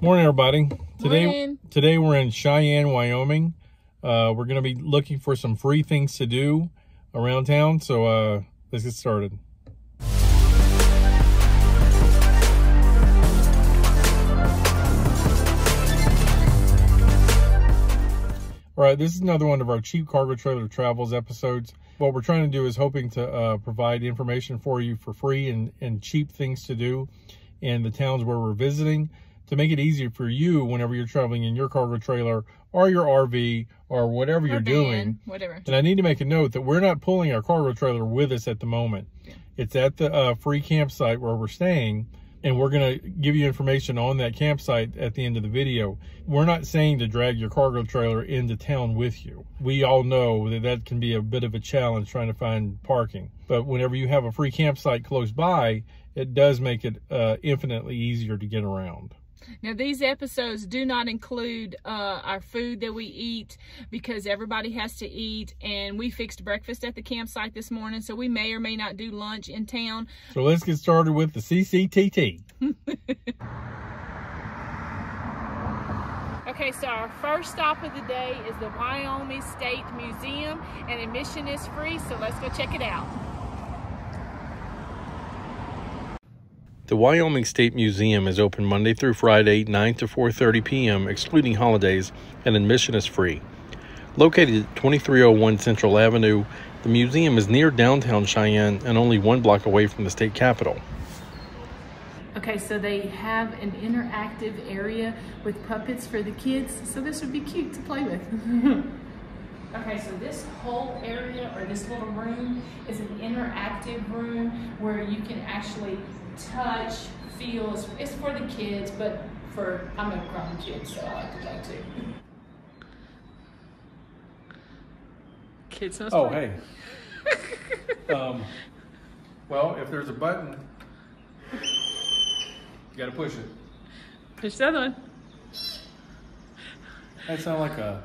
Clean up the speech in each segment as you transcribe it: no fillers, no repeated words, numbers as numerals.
Morning, everybody. Morning. Today we're in Cheyenne, Wyoming. We're going to be looking for some free things to do around town. So let's get started. All right, this is another one of our cheap cargo trailer travels episodes. What we're trying to do is hoping to provide information for you for free and cheap things to do in the towns where we're visiting, to make it easier for you whenever you're traveling in your cargo trailer or your RV or whatever you're doing. Whatever. And I need to make a note that we're not pulling our cargo trailer with us at the moment. Yeah. It's at the free campsite where we're staying, and we're going to give you information on that campsite at the end of the video. We're not saying to drag your cargo trailer into town with you. We all know that that can be a bit of a challenge trying to find parking. But whenever you have a free campsite close by, it does make it infinitely easier to get around. Now, these episodes do not include our food that we eat, because everybody has to eat, and we fixed breakfast at the campsite this morning, so we may or may not do lunch in town. So let's get started with the CCTT. Okay, so our first stop of the day is the Wyoming State Museum, and admission is free, so let's go check it out. The Wyoming State Museum is open Monday through Friday, 9 to 4:30 p.m., excluding holidays, and admission is free. Located at 2301 Central Avenue, the museum is near downtown Cheyenne and only 1 block away from the state capitol. Okay, so they have an interactive area with puppets for the kids, so this would be cute to play with. Okay, so this whole area, or this little room, is an interactive room where you can actually touch, feel. It's for the kids, but I'm a grown kid, so I like to play too. Kids must play. Hey. Well, if there's a button, you gotta push it. Push the other one. That sounds like a...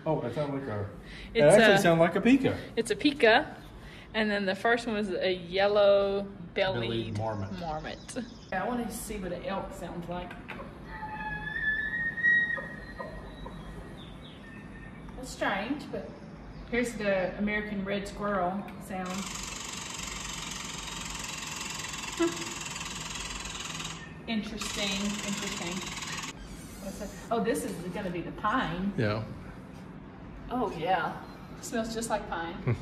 Oh, that sounds like a... It actually sounds like a pika. It's a pika. And then the first one was a yellow-bellied marmot. I want to see what an elk sounds like. That's strange, but here's the American red squirrel sound. Interesting. What's that? Oh, this is going to be the pine. Yeah. Oh, yeah. It smells just like pine.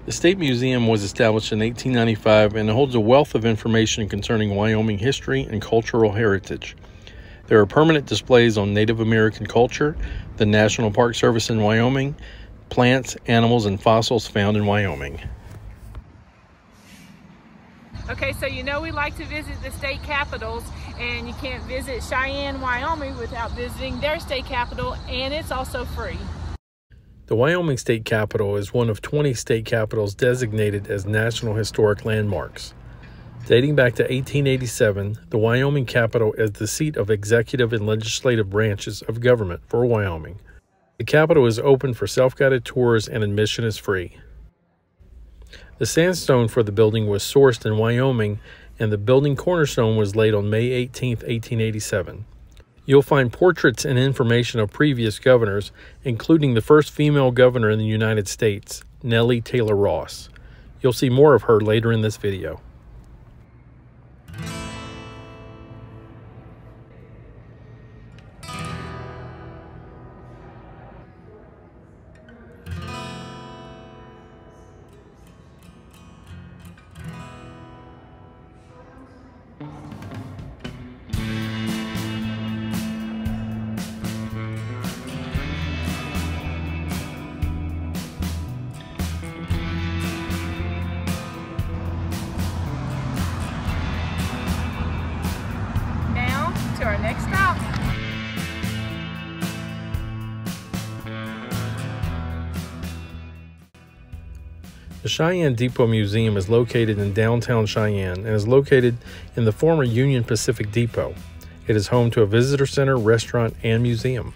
The State Museum was established in 1895 and holds a wealth of information concerning Wyoming history and cultural heritage. There are permanent displays on Native American culture, the National Park Service in Wyoming, plants, animals, and fossils found in Wyoming. Okay, so you know we like to visit the state capitals, and you can't visit Cheyenne, Wyoming without visiting their state capital, and it's also free. The Wyoming State Capitol is one of 20 state capitals designated as National Historic Landmarks. Dating back to 1887, the Wyoming Capitol is the seat of executive and legislative branches of government for Wyoming. The Capitol is open for self-guided tours and admission is free. The sandstone for the building was sourced in Wyoming, and the building cornerstone was laid on May 18, 1887. You'll find portraits and information of previous governors, including the first female governor in the United States, Nellie Taylor Ross. You'll see more of her later in this video. To our next stop. The Cheyenne Depot Museum is located in downtown Cheyenne and is located in the former Union Pacific Depot. It is home to a visitor center, restaurant, and museum.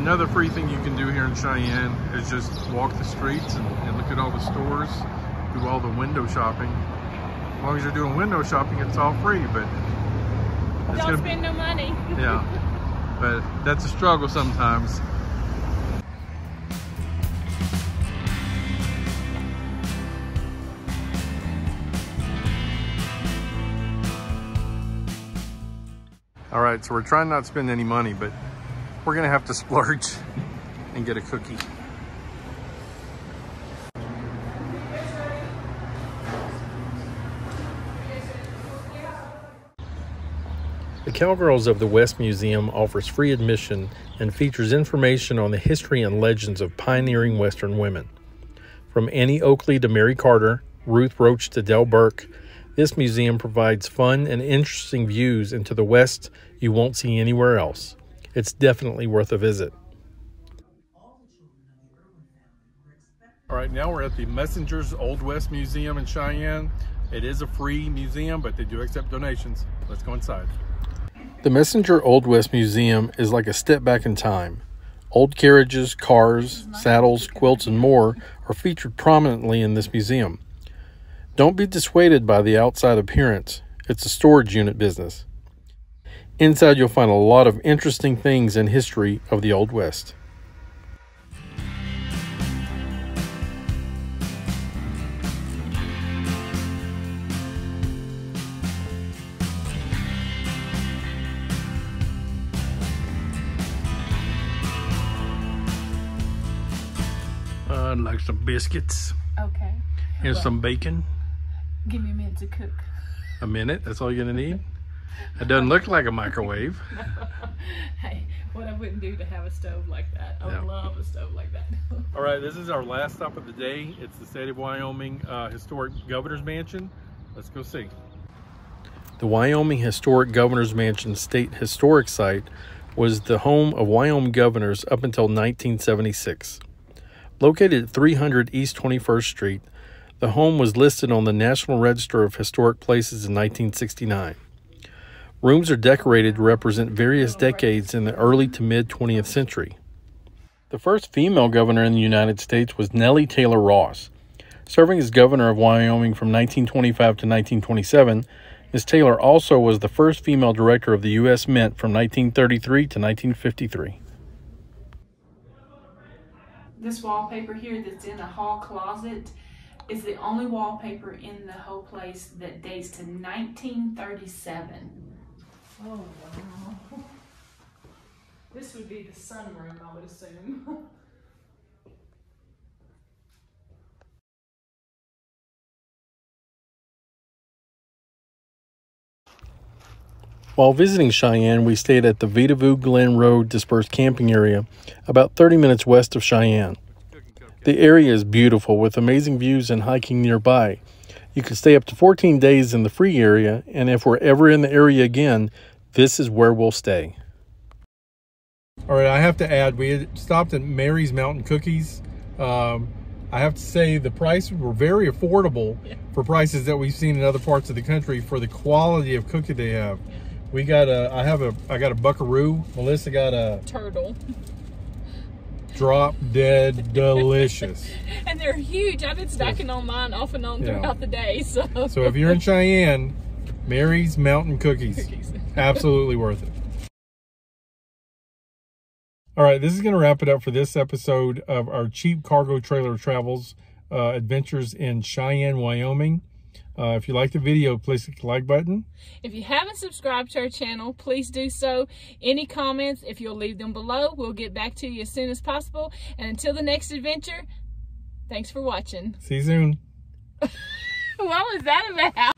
Another free thing you can do here in Cheyenne is just walk the streets and look at all the stores, do all the window shopping. As long as you're doing window shopping, it's all free, but don't spend no money. Yeah, but that's a struggle sometimes. All right, so we're trying not to spend any money, but we're gonna have to splurge and get a cookie. The Cowgirls of the West Museum offers free admission and features information on the history and legends of pioneering Western women. From Annie Oakley to Mary Carter, Ruth Roach to Del Burke, this museum provides fun and interesting views into the West you won't see anywhere else. It's definitely worth a visit. All right, now we're at the Messenger's Old West Museum in Cheyenne. It is a free museum, but they do accept donations. Let's go inside. The Messenger Old West Museum is like a step back in time. Old carriages, cars, saddles, quilts, and more are featured prominently in this museum. Don't be dissuaded by the outside appearance. It's a storage unit business. Inside you'll find a lot of interesting things in history of the Old West. I'd like some biscuits. Okay. Here's some bacon. Give me a minute to cook. A minute? That's all you're gonna need? It doesn't look like a microwave. Hey, what I wouldn't do to have a stove like that. I would love a stove like that. All right, this is our last stop of the day. It's the State of Wyoming Historic Governor's Mansion. Let's go see. The Wyoming Historic Governor's Mansion State Historic Site was the home of Wyoming governors up until 1976. Located at 300 East 21st Street, the home was listed on the National Register of Historic Places in 1969. Rooms are decorated to represent various decades in the early to mid 20th century. The first female governor in the United States was Nellie Taylor Ross. Serving as governor of Wyoming from 1925 to 1927, Ms. Taylor also was the first female director of the U.S. Mint from 1933 to 1953. This wallpaper here that's in the hall closet is the only wallpaper in the whole place that dates to 1937. Oh, wow. This would be the sunroom, I would assume. While visiting Cheyenne, we stayed at the Vidavoo Glen Road Dispersed Camping Area, about 30 minutes west of Cheyenne. The area is beautiful with amazing views and hiking nearby. You can stay up to 14 days in the free area, and if we're ever in the area again, this is where we'll stay. All right, I have to add, we had stopped at Mary's Mountain Cookies. I have to say the prices were very affordable for prices that we've seen in other parts of the country for the quality of cookie they have. We got I got a buckaroo. Melissa got a turtle. Drop dead delicious. And they're huge. I've been stacking on mine off and on throughout the day. So if you're in Cheyenne, Mary's Mountain Cookies. Absolutely worth it. All right, this is going to wrap it up for this episode of our cheap cargo trailer travels adventures in Cheyenne, Wyoming. If you like the video, please click the like button. If you haven't subscribed to our channel, please do so. Any comments, if you'll leave them below, we'll get back to you as soon as possible. And until the next adventure, thanks for watching. See you soon. What was that about?